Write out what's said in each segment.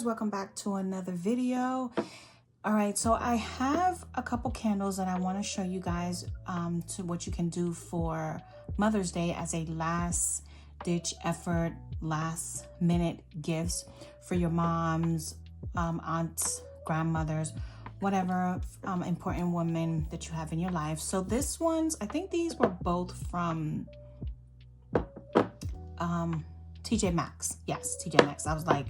guys, welcome back to another video. All right, so I have a couple candles that I want to show you guys to what you can do for Mother's Day as a last ditch effort, last minute gifts for your moms, aunts, grandmothers, whatever important women that you have in your life. So this one's, I think these were both from TJ Maxx. Yes, TJ Maxx. I was like,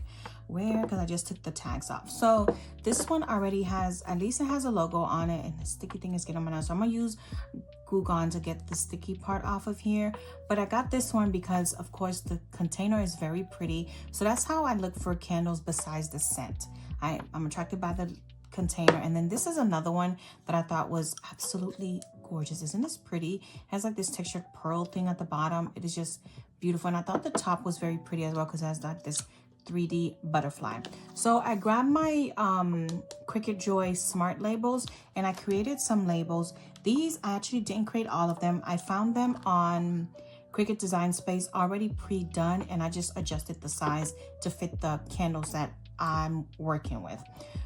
where? Because I just took the tags off. So this one already has, at least it has a logo on it, and the sticky thing is getting on my nose. So I'm gonna use glue gun to get the sticky part off of here. But I got this one because, of course, the container is very pretty. So that's how I look for candles besides the scent. I'm attracted by the container. And then this is another one that I thought was absolutely gorgeous. Isn't this pretty? It has like this textured pearl thing at the bottom. It is just beautiful. And I thought the top was very pretty as well because it has like this 3D butterfly. So I grabbed my Cricut Joy smart labels and I created some labels. These I actually didn't create all of them. I found them on Cricut Design Space already pre-done, and I just adjusted the size to fit the candles that I'm working with.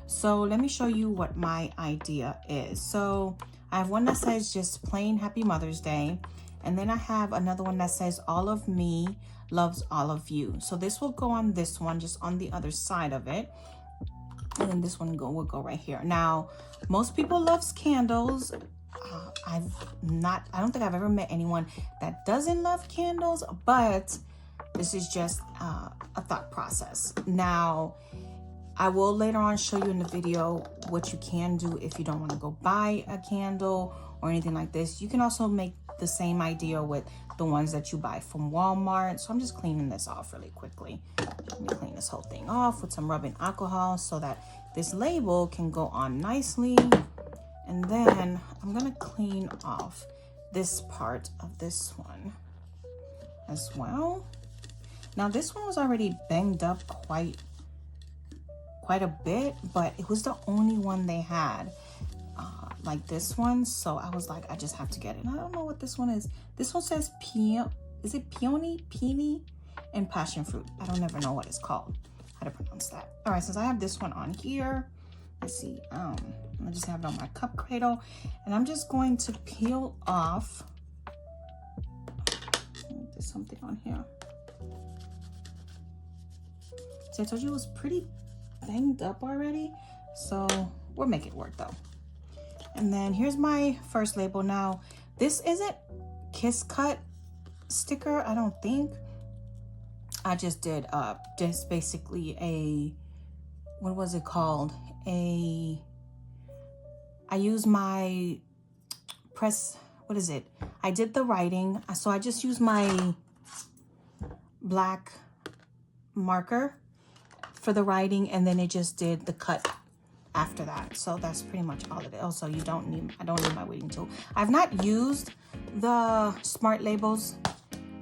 So let me show you what my idea is. So I have one that says just plain Happy Mother's Day, and then I have another one that says all of me loves all of you. So this will go on this one, just on the other side of it, and then this one will go right here. Now, most people loves candles. I don't think I've ever met anyone that doesn't love candles, but this is just a thought process. Now, I will later on show you in the video what you can do if you don't want to go buy a candle or anything like this. You can also make the same idea with the ones that you buy from Walmart. So I'm just cleaning this off really quickly. Let me clean this whole thing off with some rubbing alcohol so that this label can go on nicely. And then I'm gonna clean off this part of this one as well. Now this one was already banged up quite a bit, but it was the only one they had like this one. So I was like, I just have to get it. And I don't know what this one is. This one says is it peony, and passion fruit. I don't ever know what it's called, how to pronounce that. All right, since I have this one on here, let's see, I just have it on my cup cradle, and I'm just going to peel off. There's something on here. So I told you it was pretty banged up already, so we'll make it work though. And then here's my first label. Now this isn't Kiss Cut sticker, I don't think. I just did just basically a, what was it called, I use my press, what is it, I did the writing, so I just used my black marker for the writing, and then it just did the cut after that. So that's pretty much all it is. Also, I don't need my weighting tool. I've not used the smart labels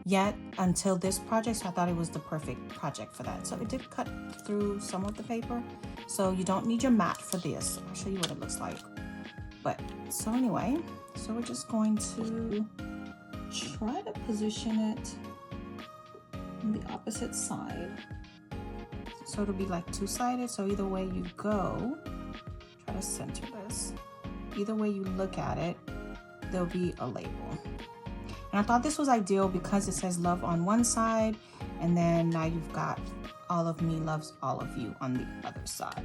yet until this project, so I thought it was the perfect project for that. So it did cut through some of the paper, so you don't need your mat for this. I'll show you what it looks like. But so anyway, so we're just going to try to position it on the opposite side. So it'll be like two-sided, so either way you go, try to center this. Either way you look at it, there'll be a label. And I thought this was ideal because it says love on one side, and then now you've got all of me loves all of you on the other side.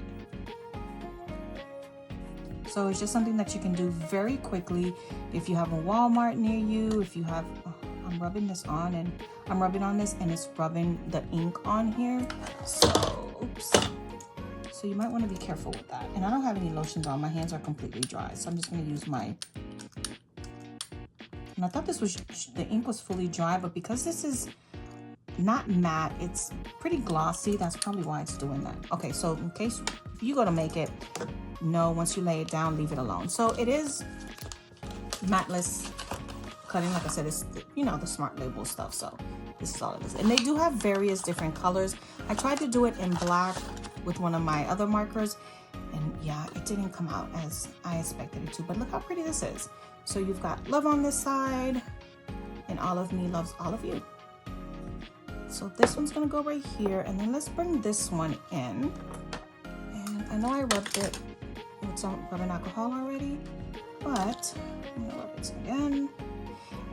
So it's just something that you can do very quickly. If you have a Walmart near you, if you have, I'm rubbing this on, and I'm rubbing on this, and it's rubbing the ink on here. So, oops. So you might want to be careful with that. And I don't have any lotions on. My hands are completely dry. So I'm just going to use my, and I thought this was, the ink was fully dry, but because this is not matte, it's pretty glossy. That's probably why it's doing that. Okay, so in case you go to make it, no, once you lay it down, leave it alone. So it is matteless cutting. Like I said, it's, you know, the smart label stuff. So this is all it is. And they do have various different colors. I tried to do it in black with one of my other markers, and yeah, it didn't come out as I expected it to, but look how pretty this is. So you've got love on this side, and all of me loves all of you. So this one's gonna go right here, and then let's bring this one in. I know I rubbed it with some rubbing alcohol already, but I'm gonna rub it again.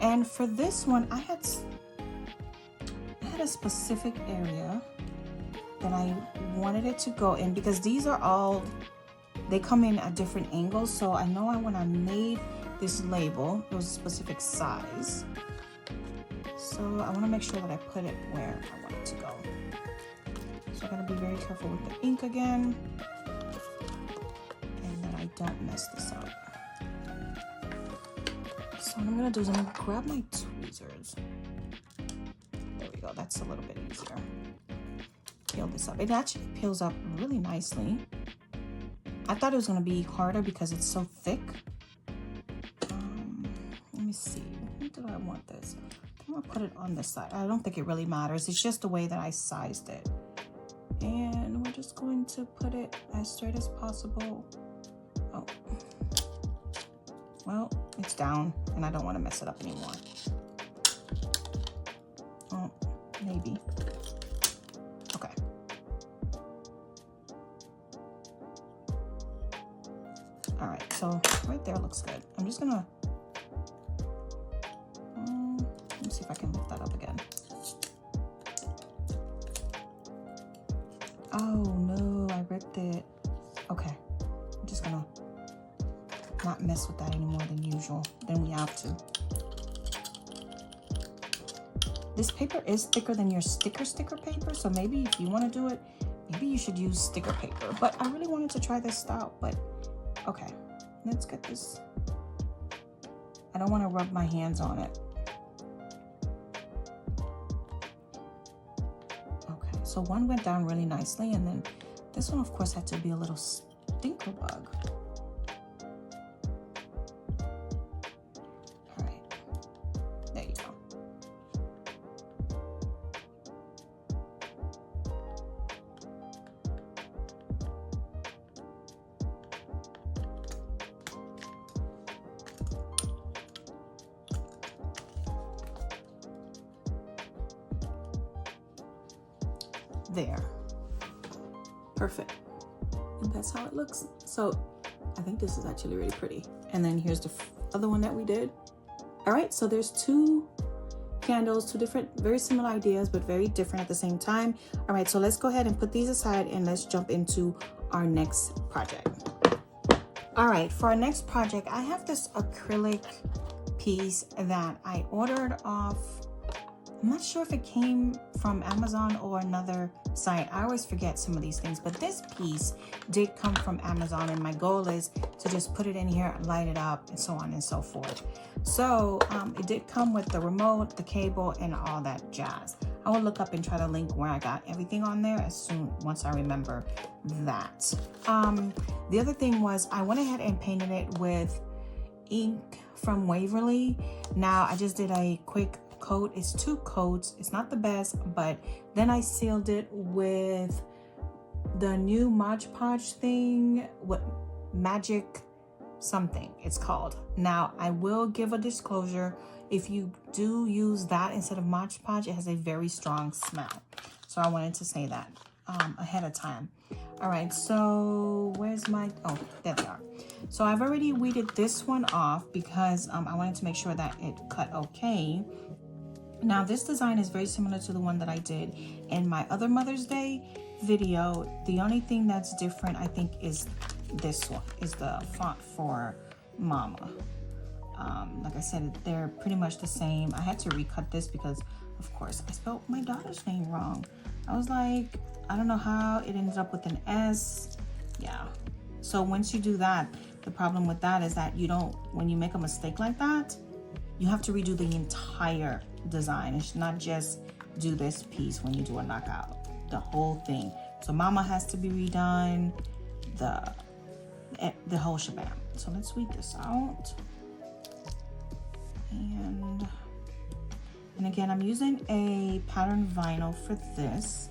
And for this one, I had a specific area that I wanted it to go in, because these are all, they come in at different angles. So I know when I made this label, it was a specific size. So I want to make sure that I put it where I want it to go. So I gotta be very careful with the ink again, and that I don't mess this up. So what I'm gonna do is I'm gonna grab my tweezers. There we go, that's a little bit easier. Peel this up. It actually peels up really nicely. I thought it was gonna be harder because it's so thick. Let me see, where did I want this? I'm gonna put it on this side. I don't think it really matters. It's just the way that I sized it. And we're just going to put it as straight as possible. Oh, well, it's down and I don't want to mess it up anymore. Oh, maybe. Okay. All right, so right there looks good. I'm just gonna, let me see if I can lift that up again. Oh no, I ripped it. Okay, I'm just gonna not mess with that any more than usual. Then we have to. This paper is thicker than your sticker paper, so maybe if you want to do it, maybe you should use sticker paper. But I really wanted to try this out, but okay, let's get this. I don't want to rub my hands on it. Okay, so one went down really nicely, and then this one, of course, had to be a little stinker bug. All right, there you go. There, perfect. And that's how it looks. So I think this is actually really pretty. And then here's the other one that we did. All right, so there's two candles, two different, very similar ideas, but very different at the same time. All right, so let's go ahead and put these aside and let's jump into our next project. All right, for our next project, I have this acrylic piece that I ordered off. I'm not sure if it came from Amazon or another site. I always forget some of these things, but this piece did come from Amazon, and my goal is to just put it in here, light it up, and so on and so forth. So it did come with the remote, the cable, and all that jazz. I will look up and try to link where I got everything on there once I remember that. The other thing was I went ahead and painted it with ink from Waverly. Now I just did a quick coat. It's 2 coats. It's not the best, but then I sealed it with the new Mod Podge thing, what magic something it's called. Now I will give a disclosure. If you do use that instead of Mod Podge, it has a very strong smell. So I wanted to say that ahead of time. All right, so where's my, oh, there they are. So I've already weeded this one off because I wanted to make sure that it cut okay. Now this design is very similar to the one that I did in my other Mother's Day video. The only thing that's different, I think, is this one, is the font for Mama. Like I said, they're pretty much the same. I had to recut this because, of course, I spelled my daughter's name wrong. I was like, I don't know how it ended up with an S. Yeah. So once you do that, the problem with that is that you don't, when you make a mistake like that, you have to redo the entire design. It's not just do this piece when you do a knockout, the whole thing. So Mama has to be redone, the whole shebang. So let's weed this out. And again, I'm using a pattern vinyl for this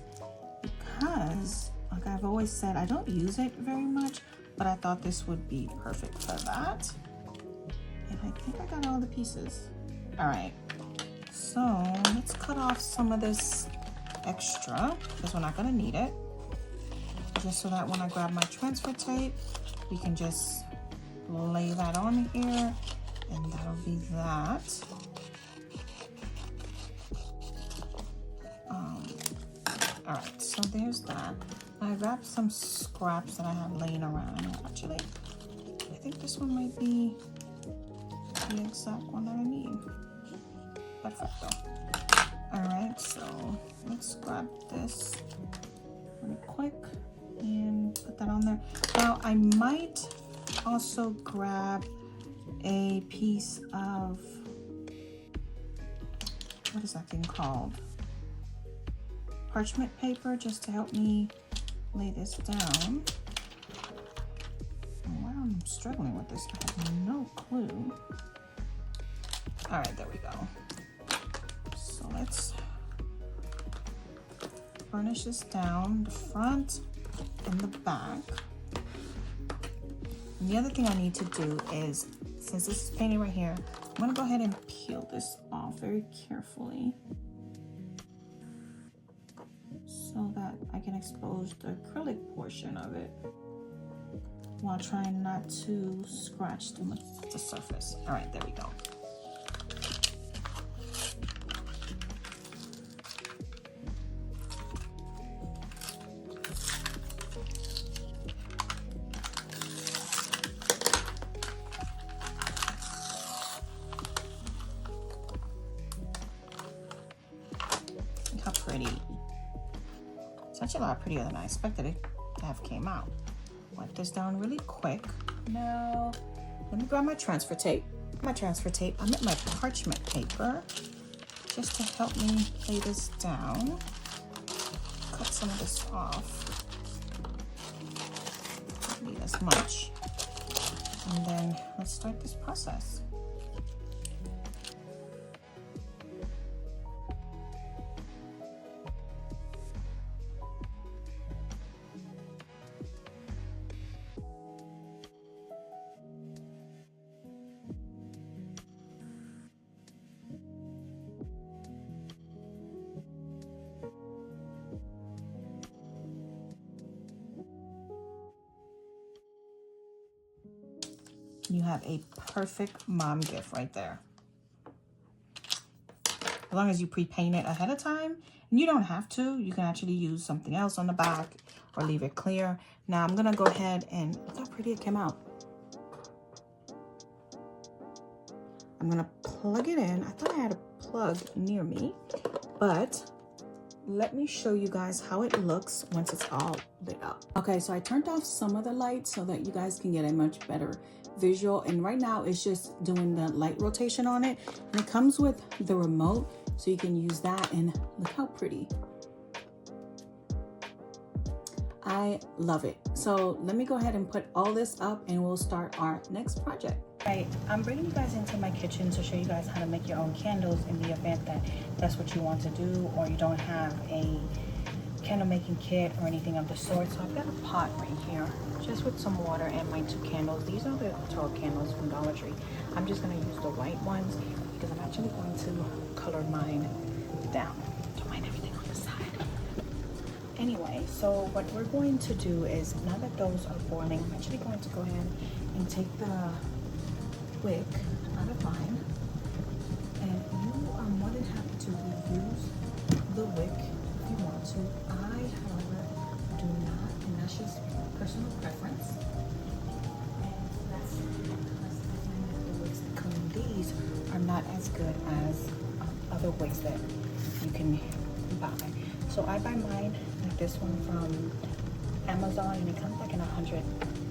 because, like I've always said, I don't use it very much, but I thought this would be perfect for that. And I think I got all the pieces. All right, so let's cut off some of this extra because we're not gonna need it. just so that when I grab my transfer tape, we can just lay that on here, and that'll be that. All right, so there's that. I grabbed some scraps that I have laying around. Actually, I think this one might be the exact one that I need. Perfecto. All right, so let's grab this really quick and put that on there. Now I might also grab a piece of, what is that thing called? Parchment paper, just to help me lay this down. Why I'm struggling with this, I have no clue. All right, there we go. So let's burnish this down, the front and the back. And the other thing I need to do is, since this is painted right here, I'm gonna go ahead and peel this off very carefully so that I can expose the acrylic portion of it while trying not to scratch too much the surface. All right, there we go. Look how pretty. It's actually a lot prettier than I expected it to have came out. Wipe this down really quick. Now, let me grab my transfer tape. I meant my parchment paper, just to help me lay this down. Cut some of this off. Don't need as much. And then let's start this process. You have a perfect mom gift right there. As long as you pre-paint it ahead of time, and you don't have to, you can actually use something else on the back or leave it clear. Now I'm gonna go ahead and look how pretty it came out. I'm gonna plug it in. I thought I had a plug near me, but let me show you guys how it looks once it's all lit up. Okay, so I turned off some of the lights so that you guys can get a much better visual, and right now it's just doing the light rotation on it, and it comes with the remote, so you can use that. And look how pretty. I love it. So let me go ahead and put all this up and we'll start our next project. All right, I'm bringing you guys into my kitchen to show you guys how to make your own candles in the event that that's what you want to do, or you don't have a candle making kit or anything of the sort. So I've got a pot right here just with some water and my 2 candles. These are the 12 candles from Dollar Tree. I'm just going to use the white ones because I'm actually going to color mine down. Don't mind everything on the side. Anyway, so what we're going to do is, now that those are boiling, I'm actually going to go ahead and take the wick out of mine, and you are more than happy to reuse the wick if you want to. I, however, do not, and that's just personal preference. And that's because I find that the wicks that come in these are not as good as other wicks that you can buy. So I buy mine like this one from Amazon, and it comes like in a 100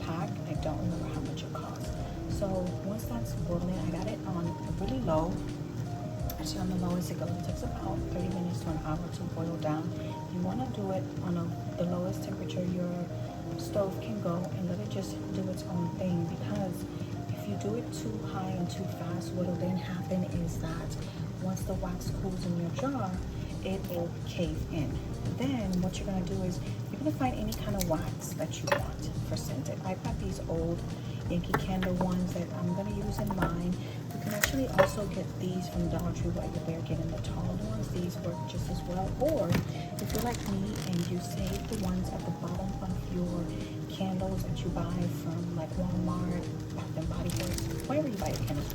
pack. I don't remember how much it costs. So once that's boiling, I got it on really low. Actually, on the lowest it goes. It takes about 30 minutes to an hour to boil down. You want to do it on the lowest temperature your stove can go, and let it just do its own thing, because if you do it too high and too fast, what will then happen is that once the wax cools in your jar, it will cave in. Then what you're going to do is you're going to find any kind of wax that you want for scented. I've got these old Yankee Candle ones that I'm going to use in mine, because can actually also get these from Dollar Tree while you're there getting the tall ones. These work just as well. Or if you're like me and you save the ones at the bottom of your candles that you buy from like Walmart, Bath and Body Works, wherever you buy your candles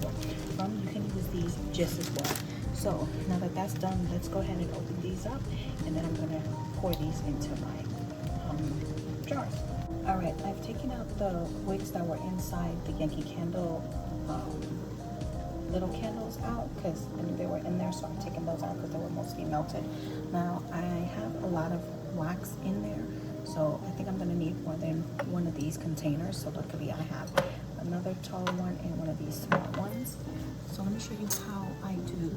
from, you can use these just as well. So now that that's done, let's go ahead and open these up, and then I'm gonna pour these into my jars. All right, I've taken out the wicks that were inside the Yankee Candle little candles out because they were in there, so I'm taking those out because they were mostly melted. Now I have a lot of wax in there, so I think I'm gonna need more than one of these containers. So luckily I have another tall one and one of these small ones. So let me show you how I do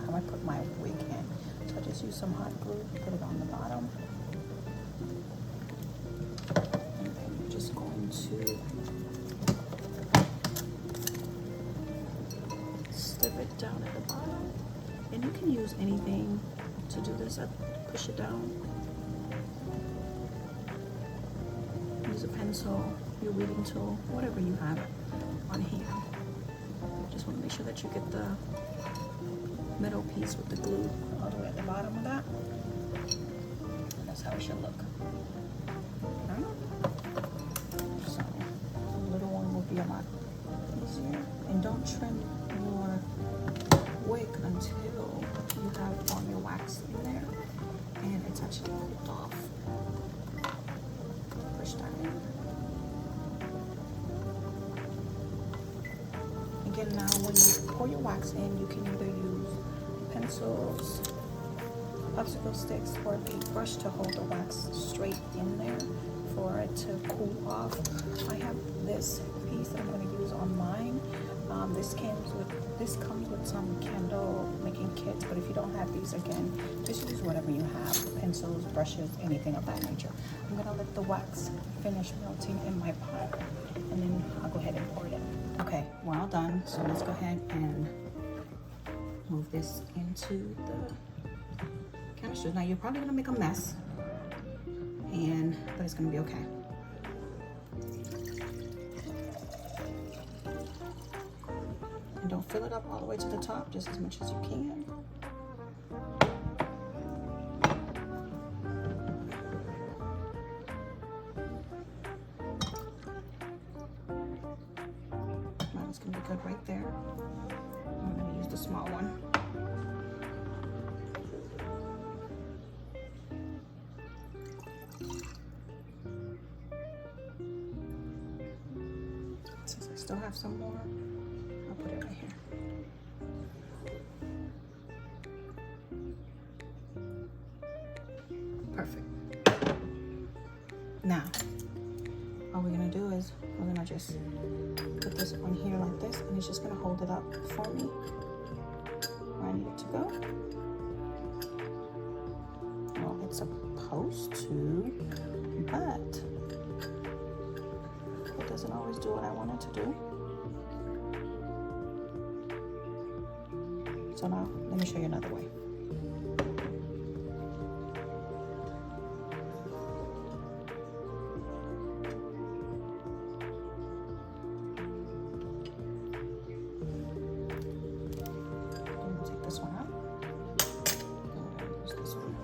how I put my wig in. So I just use some hot glue, put it on the bottom, and then you're just going to slip it down at the bottom. And you can use anything to do this. I push it down. Use a pencil, your weeding tool, whatever you have on hand. Just want to make sure that you get the middle piece with the glue all the way at the bottom of that. And that's how it should look. Okay. So the little one will be a lot easier. And don't trim your wig until you have all your wax in there and it's actually pulled off. Push that in. Again, now when you pour your wax in, you can either use pencils, popsicle sticks, or a brush to hold the wax straight in there for it to cool off. I have this piece that I'm going to use on mine. This comes with some candle making kits, but if you don't have these, again, just use whatever you have, pencils, brushes, anything of that nature. I'm going to let the wax finish melting in my pot, and then I'll go ahead and pour it in. Okay, we're all done, so let's go ahead and move this into the canisters. Now you're probably gonna make a mess, but it's gonna be okay. And don't fill it up all the way to the top, just as much as you can. It's gonna be good right there. I'm gonna use the small one. Since I still have some more, I'll put it right here. Perfect. Now, all we're gonna do is we're gonna just put this on here like this, and it's just gonna hold it up for me where I need it to go. Well, it's supposed to, but it doesn't always do what I want it to do. So now, let me show you another way. This one out. Use this one.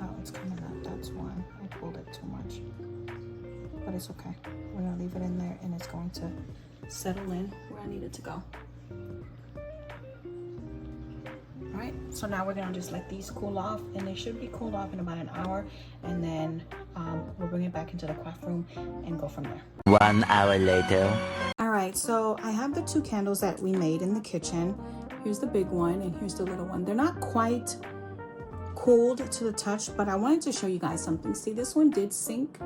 Oh, it's coming out. That's why I pulled it too much. But it's okay. We're gonna leave it in there, and it's going to settle in where I need it to go. Alright, so now we're gonna just let these cool off, and they should be cooled off in about an hour, and then we'll bring it back into the craft room and go from there. 1 hour later. Alright, so I have the two candles that we made in the kitchen. Here's the big one, and here's the little one. They're not quite cooled to the touch, but I wanted to show you guys something. See, this one did sink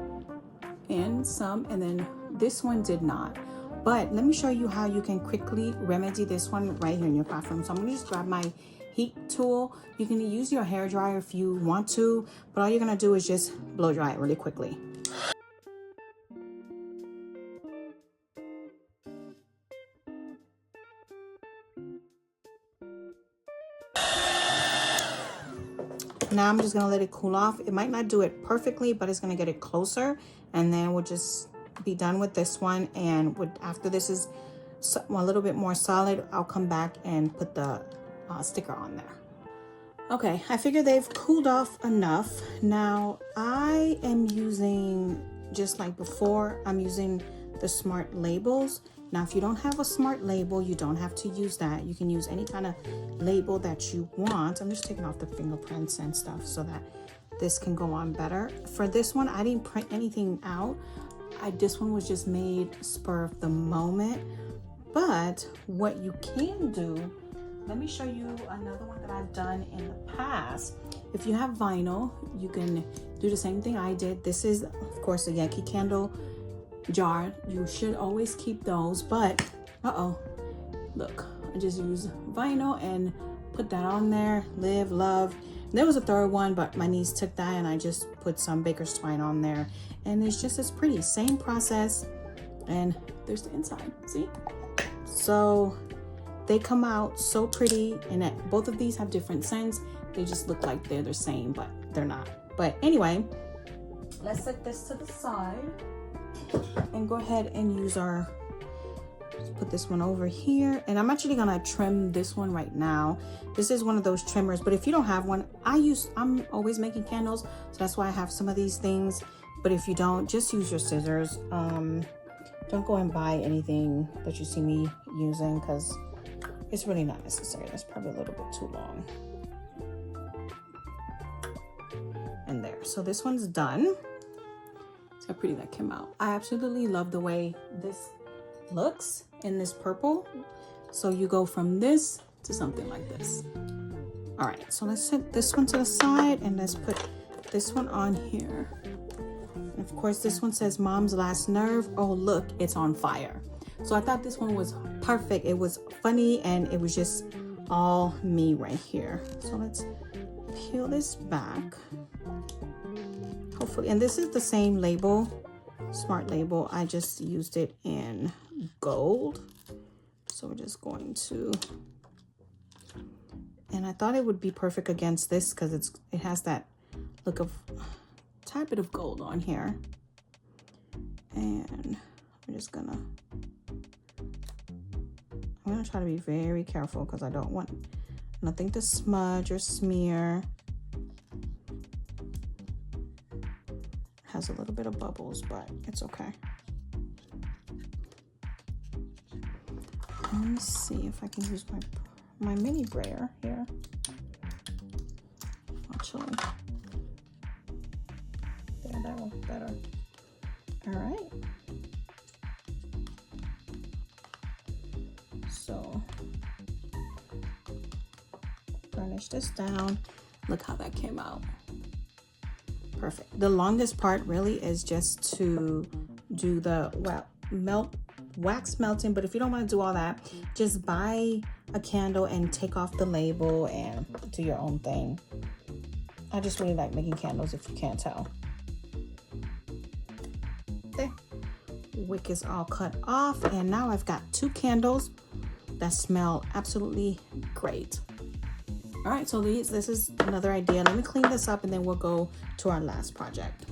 in some, and then this one did not. But let me show you how you can quickly remedy this one right here in your craft room. So I'm gonna just grab my heat tool. You can use your hair dryer if you want to, but all you're gonna do is just blow dry it really quickly. now I'm just gonna let it cool off. It might not do it perfectly, but it's gonna get it closer, and then we'll just be done with this one. And after this is a little bit more solid, I'll come back and put the sticker on there. Okay, I figure they've cooled off enough. Now I am using, just like before, I'm using the smart labels. Now, if you don't have a smart label, you don't have to use that. You can use any kind of label that you want. I'm just taking off the fingerprints and stuff so that this can go on better. For this one, I didn't print anything out. This one was just made spur of the moment. But what you can do, let me show you another one that I've done in the past. If you have vinyl, you can do the same thing I did. This is, of course, a Yankee Candle jar. You should always keep those, but look, I just use vinyl and put that on there. Live, love. There was a third one, but my niece took that and I just put some baker's twine on there, and it's just as pretty. Same process. And there's the inside, see? So they come out so pretty, and both of these have different scents. They just look like they're the same, but they're not. But anyway, let's set this to the side and go ahead and use just put this one over here. And I'm actually gonna trim this one right now. This is one of those trimmers, but if you don't have one, I'm always making candles, so that's why I have some of these things. But if you don't, just use your scissors. Don't go and buy anything that you see me using, because it's really not necessary. That's probably a little bit too long. And there, so this one's done. How pretty that came out. I absolutely love the way this looks in this purple. So you go from this to something like this. All right, so let's set this one to the side and let's put this one on here. And of course, this one says Mom's Last Nerve. Oh, look, it's on fire. So I thought this one was perfect. It was funny and it was just all me right here. So let's peel this back. Hopefully, and this is the same label, smart label. I just used it in gold. So we're just going to, and I thought it would be perfect against this because it has that look of tad bit of gold on here. And I'm gonna try to be very careful because I don't want nothing to smudge or smear. Has a little bit of bubbles, but it's okay. Let me see if I can use my mini brayer here. Actually, there, that one's better. All right. So burnish this down. Look how that came out. Perfect. The longest part really is just to do the wax melting, but if you don't want to do all that, just buy a candle and take off the label and do your own thing. I just really like making candles, if you can't tell. There. Wick is all cut off, and now I've got 2 candles that smell absolutely great. All right, so this is another idea. Let me clean this up and then we'll go to our last project.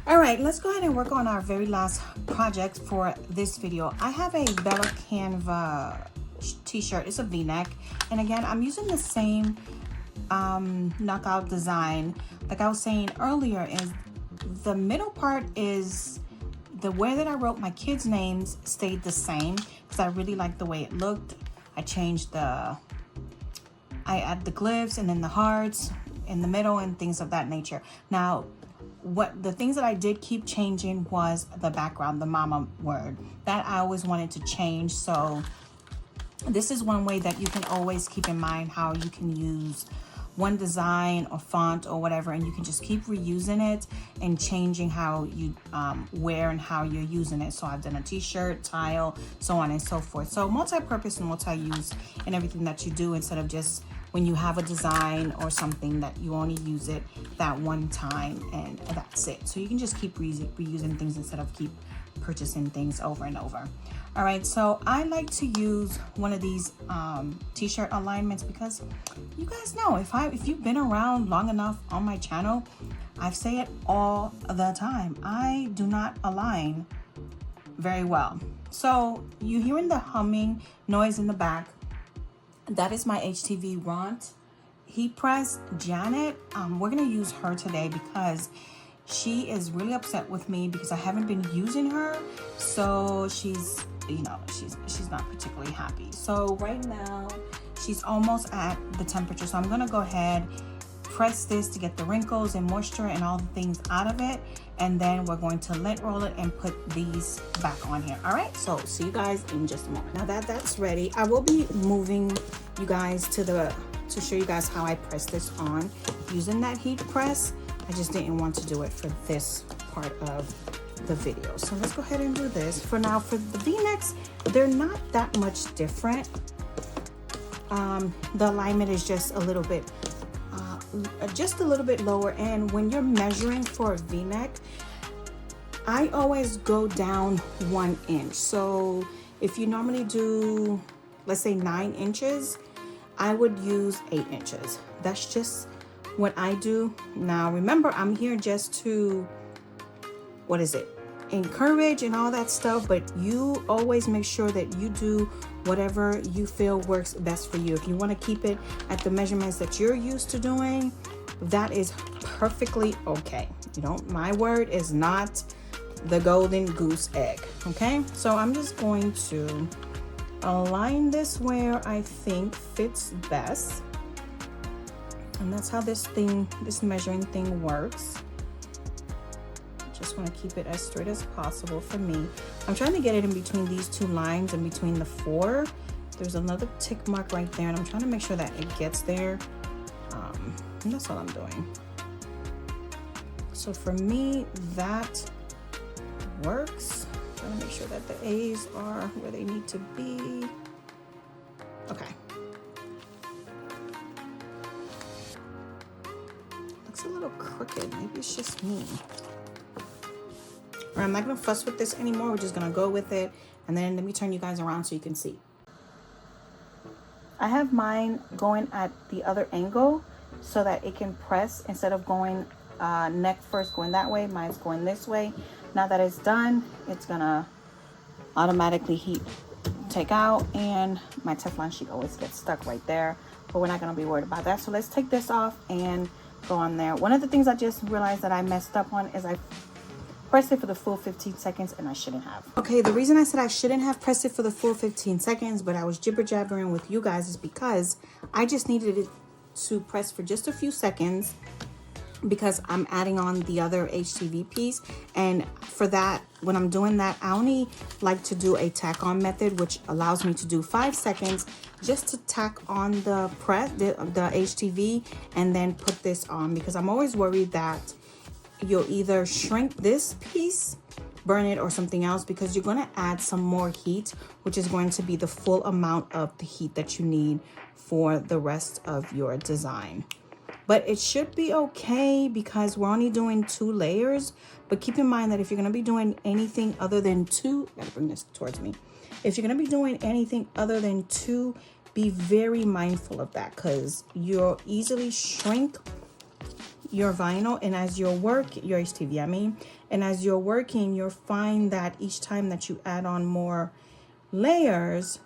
All right, let's go ahead and work on our very last project for this video. I have a Bella Canva t-shirt. It's a v-neck. And again, I'm using the same knockout design. Like I was saying earlier, is the middle part is the way that I wrote my kids' names stayed the same because I really liked the way it looked. I changed I add the glyphs and then the hearts in the middle and things of that nature. Now, the things that I did keep changing was the background, the mama word. That I always wanted to change. So this is one way that you can always keep in mind how you can use one design or font or whatever, and you can just keep reusing it and changing how you wear and how you're using it. So I've done a t-shirt, tile, so on and so forth. So multi-purpose and multi-use in everything that you do, instead of just when you have a design or something that you only use it that one time and that's it. So you can just keep reusing things instead of keep purchasing things over and over. All right, so I like to use one of these t-shirt alignments because you guys know, if you've been around long enough on my channel, I say it all the time. I do not align very well. So you hearing the humming noise in the back, that is my HTV Ront heat press. Janet, we're gonna use her today because she is really upset with me because I haven't been using her. So she's, you know, she's not particularly happy. So right now she's almost at the temperature. So I'm gonna go ahead, press this to get the wrinkles and moisture and all the things out of it. And then we're going to lint roll it and put these back on here. All right, so see you guys in just a moment. Now that that's ready, I will be moving you guys to show you guys how I press this on using that heat press. I just didn't want to do it for this part of the video. So let's go ahead and do this. For now, for the V-necks, they're not that much different. The alignment is just a little bit lower. And when you're measuring for a V-neck, I always go down 1 inch. So if you normally do, let's say 9 inches, I would use 8 inches. That's just what I do. Now remember, I'm here just to, what is it, encourage and all that stuff, but you always make sure that you do whatever you feel works best for you. If you want to keep it at the measurements that you're used to doing, that is perfectly okay. You know, my word is not the golden goose egg. Okay, so I'm just going to align this where I think fits best. And that's how this measuring thing works. Just want to keep it as straight as possible for me. I'm trying to get it in between these two lines and between the 4. There's another tick mark right there, and I'm trying to make sure that it gets there. And that's what I'm doing. So for me, that works. Trying to make sure that the A's are where they need to be. Okay. Looks a little crooked. Maybe it's just me. All right, I'm not gonna fuss with this anymore. We're just gonna go with it. And then let me turn you guys around so you can see. I have mine going at the other angle so that it can press instead of going neck first, going that way. Mine's going this way. Now that it's done, it's gonna automatically take out, and my Teflon sheet always gets stuck right there, but we're not gonna be worried about that. So let's take this off and go on there. One of the things I just realized that I messed up on is I pressed it for the full 15 seconds and I shouldn't have. Okay, the reason I said I shouldn't have pressed it for the full 15 seconds, but I was jibber jabbering with you guys, is because I just needed it to press for just a few seconds because I'm adding on the other HTV piece. And for that, when I'm doing that, I only like to do a tack on method, which allows me to do 5 seconds just to tack on the HTV and then put this on, because I'm always worried that you'll either shrink this piece, burn it, or something else, because you're going to add some more heat, which is going to be the full amount of the heat that you need for the rest of your design. But it should be okay because we're only doing 2 layers. But keep in mind that if you're going to be doing anything other than 2, gotta bring this towards me. If you're going to be doing anything other than 2, be very mindful of that, because you'll easily shrink your vinyl, and as you're your HTV, and as you're working, you'll find that each time that you add on more layers,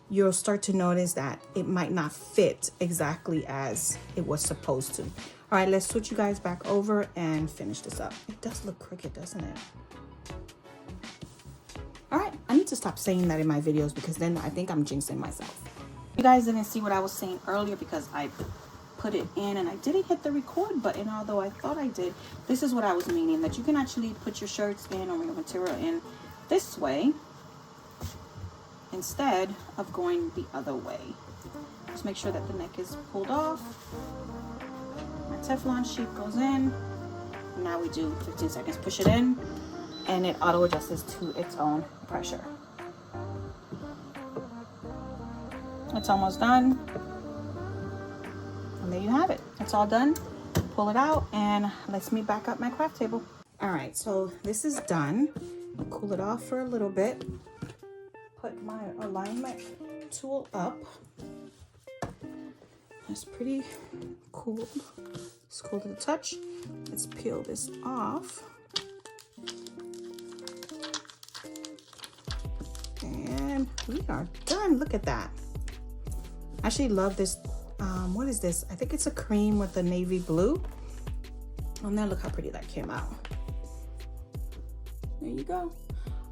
you'll start to notice that it might not fit exactly as it was supposed to. All right, let's switch you guys back over and finish this up. It does look crooked, doesn't it? All right, I need to stop saying that in my videos because then I think I'm jinxing myself. You guys didn't see what I was saying earlier because I put it in and I didn't hit the record button, although I thought I did. This is what I was meaning, that you can actually put your shirts in or your material in this way instead of going the other way. Just make sure that the neck is pulled off. My Teflon sheet goes in. Now we do 15 seconds, push it in, and it auto adjusts to its own pressure. It's almost done. And there you have it. It's all done. Pull it out and let's meet back up my craft table. All right, so this is done. Cool it off for a little bit. put my alignment tool up. It's pretty cool. It's cool to the touch. Let's peel this off. And we are done. Look at that. I actually love this. What is this? I think it's a cream with the navy blue. And then look how pretty that came out. There you go.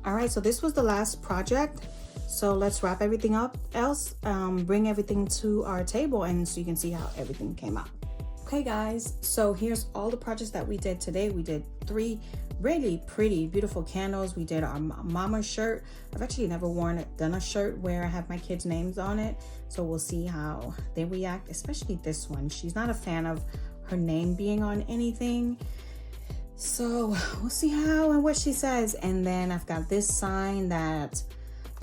All right, so this was the last project. So let's wrap everything up bring everything to our table and so you can see how everything came out. Okay guys, so here's all the projects that we did today. We did 3 really pretty, beautiful candles. We did our mama shirt. I've actually never done a shirt where I have my kids' names on it. So we'll see how they react, especially this one. She's not a fan of her name being on anything. So we'll see how and what she says. And then I've got this sign that,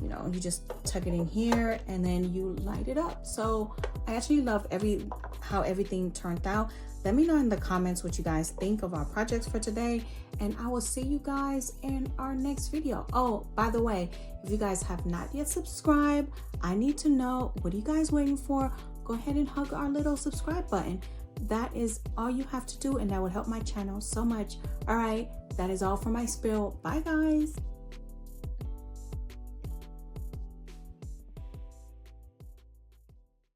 you know, you just tuck it in here and then you light it up. So I actually love how everything turned out. Let me know in the comments what you guys think of our projects for today, and I will see you guys in our next video. Oh, by the way, if you guys have not yet subscribed, I need to know, what are you guys waiting for? Go ahead and hug our little subscribe button. That is all you have to do, and that would help my channel so much. All right, that is all for my spill. Bye guys.